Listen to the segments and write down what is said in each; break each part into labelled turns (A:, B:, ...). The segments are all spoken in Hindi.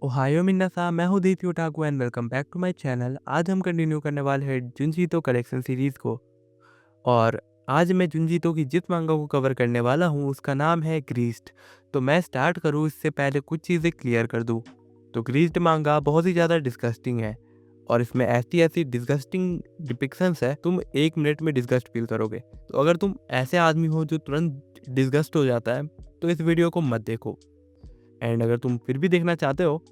A: ओहायो मिन्नासा, मैं हूँ Deepti otaku and welcome back to my channel. आज हम कंटिन्यू करने वाले हैं जुंजीतो कलेक्शन सीरीज़ को। और आज मैं जुंजीतो की जिस मांगा को कवर करने वाला हूँ उसका नाम है ग्रीस्ड। तो मैं स्टार्ट करूँ इससे पहले कुछ चीज़ें क्लियर कर दूँ। तो ग्रीस्ड मांगा बहुत ही ज़्यादा डिस्गस्टिंग है और इसमें ऐसी ऐसी डिस्गस्टिंग डिपिक्शंस है, तुम 1 मिनट में डिस्गस्ट फील करोगे। तो अगर तुम ऐसे आदमी हो जो तुरंत डिस्गस्ट हो जाता है तो इस वीडियो को मत देखो। एंड अगर तुम फिर भी देखना चाहते हो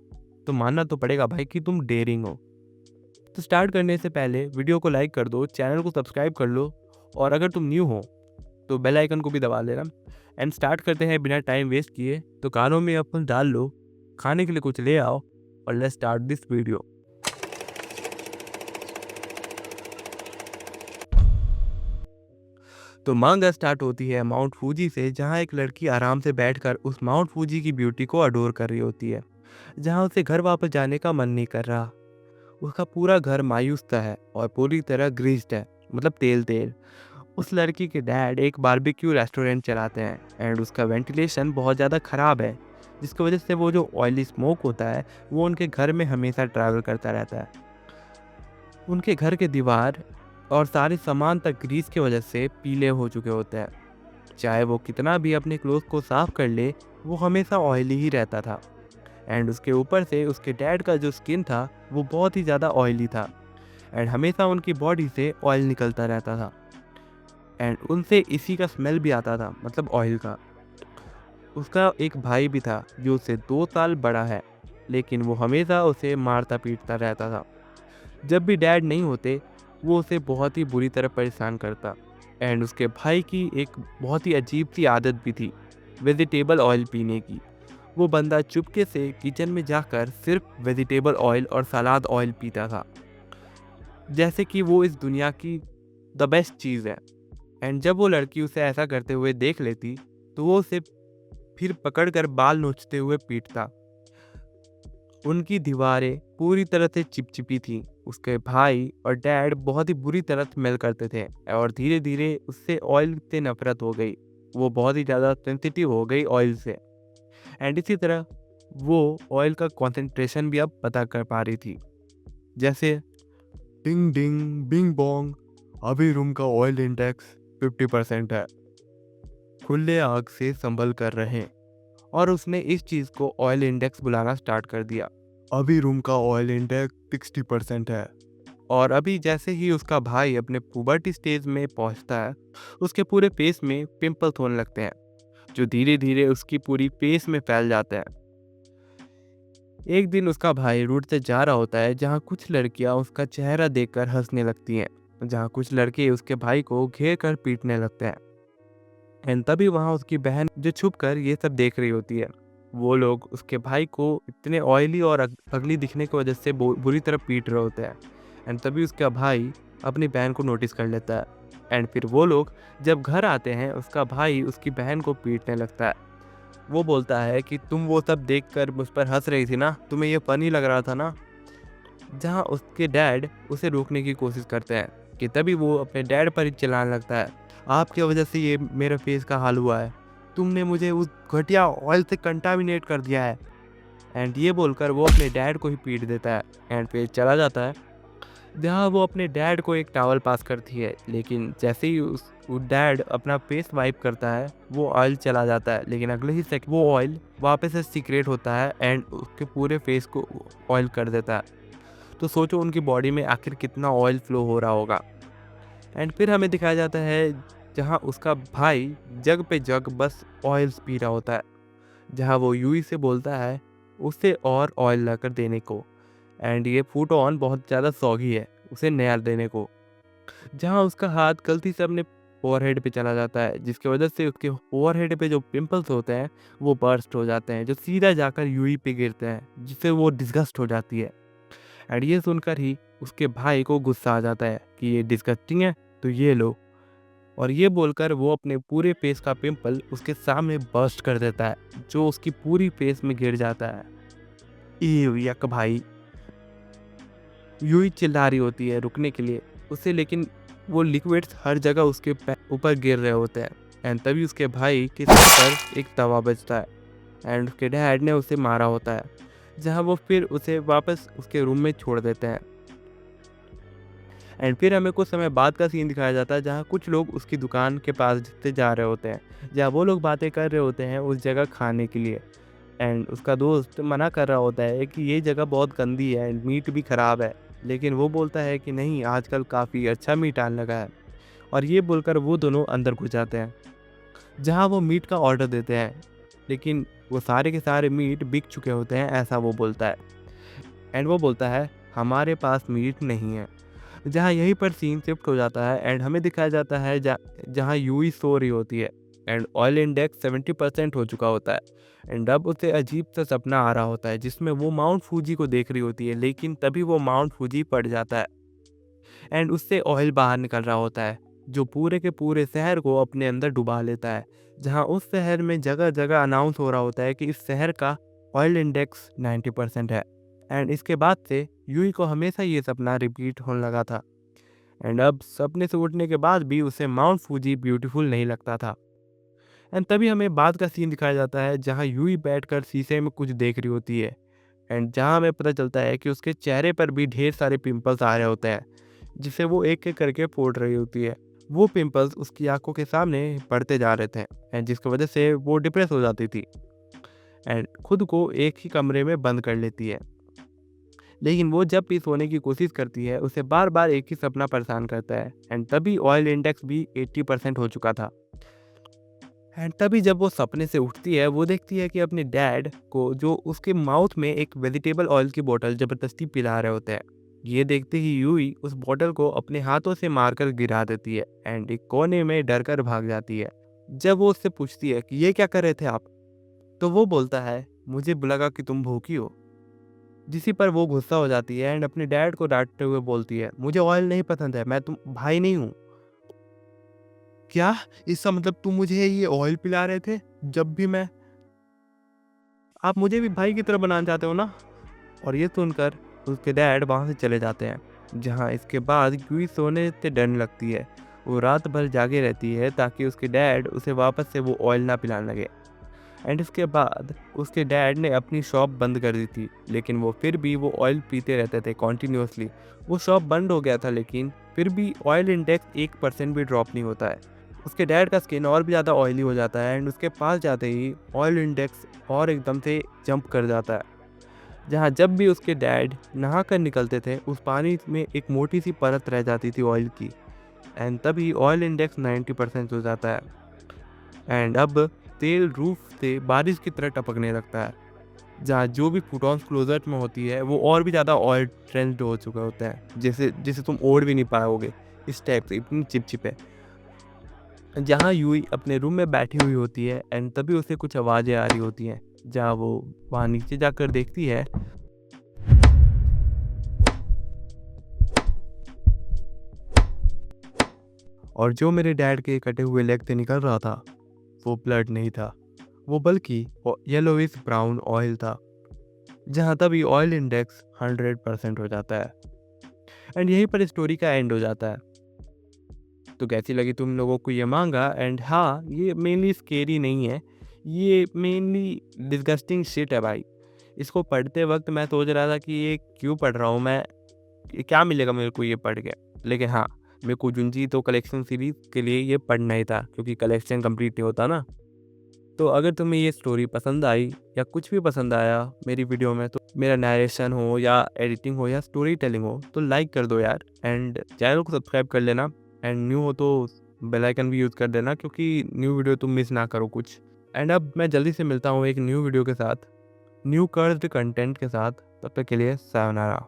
A: तो मानना तो पड़ेगा भाई कि तुम डेयरिंग हो। तो स्टार्ट करने से पहले वीडियो को लाइक कर दो, चैनल को सब्सक्राइब कर लो और अगर तुम न्यू हो तो बेल आइकन को भी दबा लेना। एंड स्टार्ट करते हैं बिना टाइम वेस्ट किए। तो कानों में अपन डाल लो, खाने के लिए कुछ ले आओ और लेट्स स्टार्ट दिस वीडियो। तो मांगा स्टार्ट होती है माउंट फूजी से, जहाँ एक लड़की आराम से बैठकर उस माउंट फूजी की ब्यूटी को अडोर कर रही होती है, जहाँ उसे घर वापस जाने का मन नहीं कर रहा। उसका पूरा घर मायूस सा है और पूरी तरह ग्रीस्ड है, मतलब तेल तेल। उस लड़की के डैड एक बारबेक्यू रेस्टोरेंट चलाते हैं एंड उसका वेंटिलेशन बहुत ज़्यादा ख़राब है, जिसकी वजह से वो जो ऑयली स्मोक होता है वो उनके घर में हमेशा ट्रैवल करता रहता है। उनके घर के दीवार और सारे सामान तक ग्रीस की वजह से पीले हो चुके होते हैं। चाहे वो कितना भी अपने क्लोथ को साफ कर ले, वो हमेशा ऑयली ही रहता था। एंड उसके ऊपर से उसके डैड का जो स्किन था वो बहुत ही ज़्यादा ऑयली था एंड हमेशा उनकी बॉडी से ऑयल निकलता रहता था एंड उनसे इसी का स्मेल भी आता था, मतलब ऑयल का। उसका एक भाई भी था जो उससे 2 साल बड़ा है, लेकिन वो हमेशा उसे मारता पीटता रहता था। जब भी डैड नहीं होते वो उसे बहुत ही बुरी तरह परेशान करता। एंड उसके भाई की एक बहुत ही अजीब सी आदत भी थी, वेजिटेबल ऑयल पीने की। वो बंदा चुपके से किचन में जाकर सिर्फ वेजिटेबल ऑयल और सलाद ऑयल पीता था, जैसे कि वो इस दुनिया की द बेस्ट चीज़ है। एंड जब वो लड़की उसे ऐसा करते हुए देख लेती तो वो उसे फिर पकड़कर बाल नोचते हुए पीटता। उनकी दीवारें पूरी तरह से चिपचिपी थी। उसके भाई और डैड बहुत ही बुरी तरह स्मेल करते थे और धीरे धीरे उससे ऑयल से नफरत हो गई। वो बहुत ही ज़्यादा सेंसिटिव हो गई ऑयल से एंड इसी तरह वो ऑयल का कंसंट्रेशन भी अब पता कर पा रही थी, जैसे डिंग डिंग बिंग बोंग, अभी रूम का ऑयल इंडेक्स 50% है, खुले आग से संभल कर रहें। और उसने इस चीज़ को ऑयल इंडेक्स बुलाना स्टार्ट कर दिया। अभी रूम का ऑयल इंडेक्स 60% है। और अभी जैसे ही उसका भाई अपने पुबर्टी स्टेज में पहुंचता है, उसके पूरे फेस में पिंपल्स होने लगते हैं, जो धीरे धीरे उसकी पूरी फेस में फैल जाते हैं। एक दिन उसका भाई रोड से जा रहा होता है, जहाँ कुछ लड़कियां उसका चेहरा देखकर हंसने लगती हैं, जहाँ कुछ लड़के उसके भाई को घेर कर पीटने लगते हैं। एंड तभी वहाँ उसकी बहन जो छुप कर ये सब देख रही होती है। वो लोग उसके भाई को इतने ऑयली और अगली दिखने की वजह से बुरी तरह पीट रहे होते हैं। एंड तभी उसका भाई अपनी बहन को नोटिस कर लेता है। एंड फिर वो लोग जब घर आते हैं, उसका भाई उसकी बहन को पीटने लगता है। वो बोलता है कि तुम वो सब देखकर मुझ पर हंस रही थी ना, तुम्हें ये फनी लग रहा था ना। जहाँ उसके डैड उसे रोकने की कोशिश करते हैं कि तभी वो अपने डैड पर ही चिल्लाने लगता है, आपकी वजह से ये मेरे फेस का हाल हुआ है, तुमने मुझे उस घटिया ऑयल से कंटामिनेट कर दिया है। एंड ये बोलकर वो अपने डैड को ही पीट देता है एंड फिर चला जाता है, जहाँ वो अपने डैड को एक टॉवल पास करती है। लेकिन जैसे ही वो डैड अपना फेस वाइप करता है, वो ऑयल चला जाता है, लेकिन अगले ही सेकंड वो ऑयल वापस से सीक्रेट होता है एंड उसके पूरे फेस को ऑयल कर देता है। तो सोचो उनकी बॉडी में आखिर कितना ऑयल फ्लो हो रहा होगा। एंड फिर हमें दिखाया जाता है जहाँ उसका भाई जग पे जग बस ऑयल्स पी रहा होता है, जहाँ वो यूई से बोलता है उसे और ऑयल लाकर देने को। एंड ये फूट ऑन बहुत ज़्यादा सौगी है उसे नया देने को, जहाँ उसका हाथ गलती से अपने फोरहेड पे चला जाता है, जिसकी वजह से उसके फोरहेड पे जो पिंपल्स होते हैं वो बर्स्ट हो जाते हैं, जो सीधा जाकर यूई पे गिरते हैं, जिससे वो डिस्गस्ट हो जाती है। एंड ये सुनकर ही उसके भाई को गुस्सा आ जाता है कि ये डिस्गस्टिंग है तो ये लो। और ये बोलकर वो अपने पूरे फेस का पिंपल उसके सामने बर्स्ट कर देता है, जो उसकी पूरी फेस में गिर जाता है। यक भाई। यूं ही चिल्ला रही होती है रुकने के लिए उसे, लेकिन वो लिक्विड्स हर जगह उसके ऊपर गिर रहे होते हैं। एंड तभी उसके भाई के सर पर एक तवा बजता है एंड उसके डैड ने उसे मारा होता है, जहाँ वो फिर उसे वापस उसके रूम में छोड़ देते हैं। एंड फिर हमें कुछ समय बाद का सीन दिखाया जाता है जहाँ कुछ लोग उसकी दुकान के पास से जा रहे होते हैं, जहाँ वो लोग बातें कर रहे होते हैं उस जगह खाने के लिए। एंड उसका दोस्त मना कर रहा होता है कि ये जगह बहुत गंदी है एंड मीट भी ख़राब है, लेकिन वो बोलता है कि नहीं, आजकल काफ़ी अच्छा मीट आने लगा है। और ये बोलकर वो दोनों अंदर घुस जाते हैं, जहाँ वो मीट का ऑर्डर देते हैं, लेकिन वो सारे के सारे मीट बिक चुके होते हैं, ऐसा वो बोलता है। एंड वो बोलता है हमारे पास मीट नहीं है। जहाँ यहीं पर सीन शिफ्ट हो जाता है एंड हमें दिखाया जाता है जहाँ यूई सो रही होती है एंड ऑयल इंडेक्स 70% हो चुका होता है। एंड अब उसे अजीब सा सपना आ रहा होता है जिसमें वो माउंट फूजी को देख रही होती है, लेकिन तभी वो माउंट फूजी पड़ जाता है एंड उससे ऑयल बाहर निकल रहा होता है, जो पूरे के पूरे शहर को अपने अंदर डुबा लेता है। जहाँ उस शहर में जगह जगह अनाउंस हो रहा होता है कि इस शहर का ऑयल इंडेक्स 90% है। एंड इसके बाद से यूई को हमेशा ये सपना रिपीट होने लगा था एंड अब सपने से उठने के बाद भी उसे माउंट फूजी ब्यूटीफुल नहीं लगता था। एंड तभी हमें बाद का सीन दिखाया जाता है जहाँ यूई बैठकर शीशे में कुछ देख रही होती है एंड जहाँ हमें पता चलता है कि उसके चेहरे पर भी ढेर सारे पिंपल्स आ रहे होते हैं, जिसे वो एक एक करके फोड़ रही होती है। वो पिंपल्स उसकी आंखों के सामने बढ़ते जा रहे थे एंड जिसकी वजह से वो डिप्रेस हो जाती थी एंड खुद को एक ही कमरे में बंद कर लेती है। लेकिन वो जब भी सोने की कोशिश करती है उसे बार बार एक ही सपना परेशान करता है एंड तभी ऑयल इंडेक्स भी 80% हो चुका था। एंड तभी जब वो सपने से उठती है वो देखती है कि अपने डैड को जो उसके माउथ में एक वेजिटेबल ऑयल की बोतल ज़बरदस्ती पिला रहे होते हैं। ये देखते ही यूई उस बोतल को अपने हाथों से मारकर गिरा देती है एंड एक कोने में डर कर भाग जाती है। जब वो उससे पूछती है कि ये क्या कर रहे थे आप, तो वो बोलता है मुझे लगा कि तुम भूखी हो। जिसी पर वो गुस्सा हो जाती है एंड अपने डैड को डांटते हुए बोलती है मुझे ऑयल नहीं पसंद है, मैं तुम भाई नहीं हूँ। क्या, इसका मतलब तुम मुझे ये ऑयल पिला रहे थे जब भी मैं, आप मुझे भी भाई की तरह बनाना चाहते हो ना। और ये सुनकर उसके डैड वहाँ से चले जाते हैं। जहाँ इसके बाद यूई सोने से डरने लगती है। वो रात भर जागे रहती है ताकि उसके डैड उसे वापस से वो ऑयल ना पिलाने लगे। एंड इसके बाद उसके डैड ने अपनी शॉप बंद कर दी थी, लेकिन वो फिर भी वो ऑयल पीते रहते थे कॉन्टीन्यूसली। वो शॉप बंद हो गया था लेकिन फिर भी ऑयल इंडेक्स 1% भी ड्रॉप नहीं होता है। उसके डैड का स्किन और भी ज़्यादा ऑयली हो जाता है एंड उसके पास जाते ही ऑयल इंडेक्स और एकदम से जंप कर जाता है। जहाँ जब भी उसके डैड नहा कर निकलते थे उस पानी में एक मोटी सी परत रह जाती थी ऑयल की एंड तभी ऑयल इंडेक्स 90% हो जाता है एंड अब तेल रूफ से बारिश की तरह टपकने लगता है। जहाँ जो भी फुटॉन्स क्लोजट में होती है वो और भी ज़्यादा ऑयल ट्रेंड हो चुका होता है, जैसे जिसे तुम ओढ़ भी नहीं पाओगे, इस टाइप से इतनी चिपचिप है। जहाँ यूई अपने रूम में बैठी हुई होती है एंड तभी उसे कुछ आवाज़ें आ रही होती हैं, जहाँ वो वहाँ नीचे जाकर देखती है और जो मेरे डैड के कटे हुए लेग से निकल रहा था वो ब्लड नहीं था, वो बल्कि येलोविश ब्राउन ऑयल था। जहाँ तभी ऑयल इंडेक्स 100% हो जाता है एंड यहीं पर स्टोरी का एंड हो जाता है। तो कैसी लगी तुम लोगों को ये मांगा? एंड हाँ, ये मेनली स्केरी नहीं है, ये मेनली डिस्गस्टिंग शिट है भाई। इसको पढ़ते वक्त मैं सोच रहा था कि ये क्यों पढ़ रहा हूँ मैं, ये क्या मिलेगा मेरे को ये पढ़ के। लेकिन हाँ, मेरे को जुंजी तो कलेक्शन सीरीज के लिए ये पढ़ना ही था क्योंकि कलेक्शन कंप्लीट नहीं होता ना। तो अगर तुम्हें ये स्टोरी पसंद आई या कुछ भी पसंद आया मेरी वीडियो में, तो मेरा नरेशन हो या एडिटिंग हो या स्टोरी टेलिंग हो, तो लाइक कर दो यार एंड चैनल को सब्सक्राइब कर लेना एंड न्यू हो तो बेल आइकन भी यूज़ कर देना क्योंकि न्यू वीडियो तुम मिस ना करो कुछ। एंड अब मैं जल्दी से मिलता हूँ एक न्यू वीडियो के साथ, न्यू कर्व्ड कंटेंट के साथ। तब तक के लिए सायोनारा।